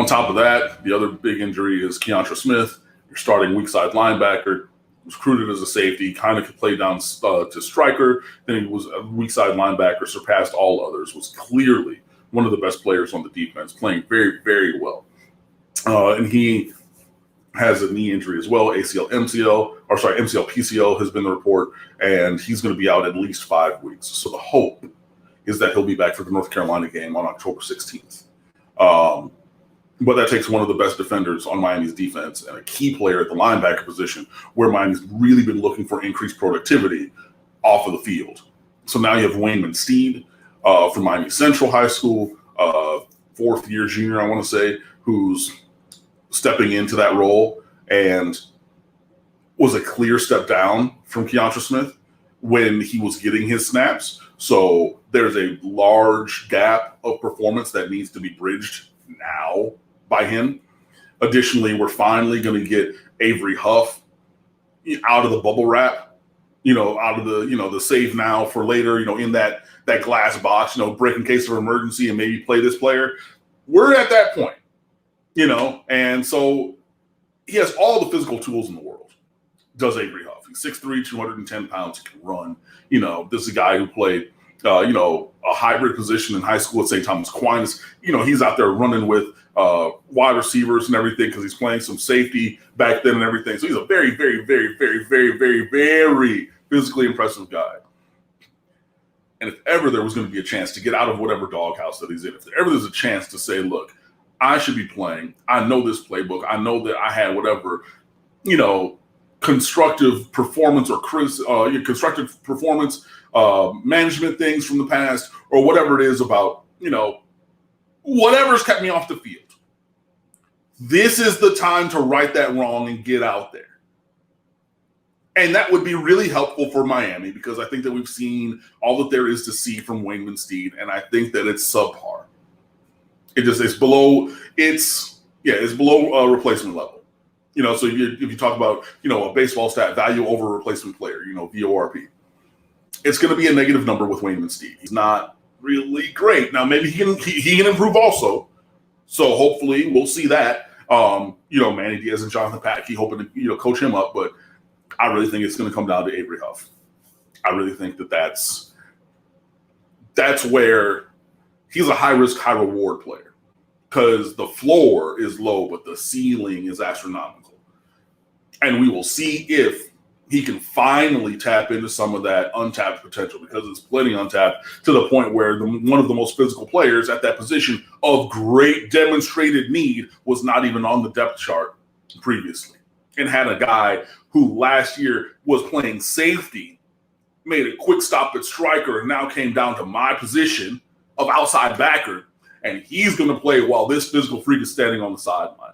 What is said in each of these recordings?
On top of that, the other big injury is Keontra Smith, your starting weak side linebacker, was recruited as a safety, kind of could play down to striker. Then he was a weak side linebacker, surpassed all others, was clearly one of the best players on the defense, playing very, very well. And he has a knee injury as well, MCL, PCL has been the report, and he's going to be out at least 5 weeks. So the hope is that he'll be back for the North Carolina game on October 16th. But that takes one of the best defenders on Miami's defense and a key player at the linebacker position, where Miami's really been looking for increased productivity off of the field. So now you have Wayman Steed from Miami Central High School, fourth-year junior, I want to say, who's stepping into that role and was a clear step down from Keontra Smith when he was getting his snaps. So there's a large gap of performance that needs to be bridged now by him. Additionally, we're finally going to get Avery Huff out of the bubble wrap, out of the save now for later, in that glass box, break in case of emergency and maybe play this player. We're at that point, and so he has all the physical tools in the world. Does Avery Huff. He's 6'3", 210 pounds. He can run. This is a guy who played, a hybrid position in high school at St. Thomas Aquinas. He's out there running with wide receivers and everything because he's playing some safety back then and everything. So he's a very, very, very, very, very, very, very physically impressive guy. And if ever there was going to be a chance to get out of whatever doghouse that he's in, if ever there's a chance to say, look, I should be playing. I know this playbook. I know that I had whatever, constructive performance or constructive performance management things from the past, or whatever it is about, whatever's kept me off the field. This is the time to right that wrong and get out there. And that would be really helpful for Miami because I think that we've seen all that there is to see from Wayman Steed, and I think that it's subpar. It's below replacement level. So if you talk about, a baseball stat, value over replacement player, VORP, it's going to be a negative number with Wayman Steed. He's not really great. Now, maybe he can improve also. So hopefully we'll see that. Manny Diaz and Jonathan Packey hoping to, coach him up. But I really think it's going to come down to Avery Huff. I really think that's where he's a high-risk, high-reward player because the floor is low, but the ceiling is astronomical. And we will see if he can finally tap into some of that untapped potential because it's plenty untapped to the point where one of the most physical players at that position of great demonstrated need was not even on the depth chart previously, and had a guy who last year was playing safety, made a quick stop at striker, and now came down to my position of outside backer, and he's going to play while this physical freak is standing on the sideline.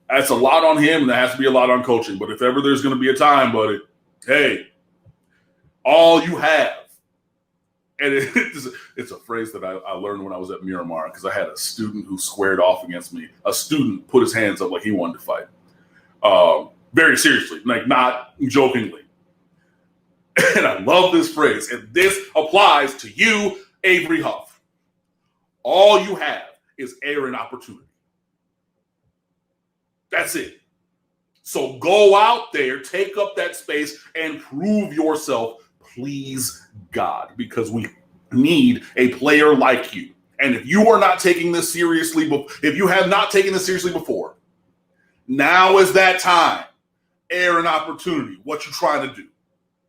That's a lot on him, and there has to be a lot on coaching. But if ever there's going to be a time, buddy, hey, all you have, and it's a phrase that I learned when I was at Miramar because I had a student who squared off against me. A student put his hands up like he wanted to fight. Very seriously, like not jokingly. And I love this phrase, and this applies to you, Avery Huff. All you have is air and opportunity. That's it. So go out there, take up that space, and prove yourself, please God, because we need a player like you. And if you are not taking this seriously, if you have not taken this seriously before, now is that time. Air and opportunity. What you trying to do?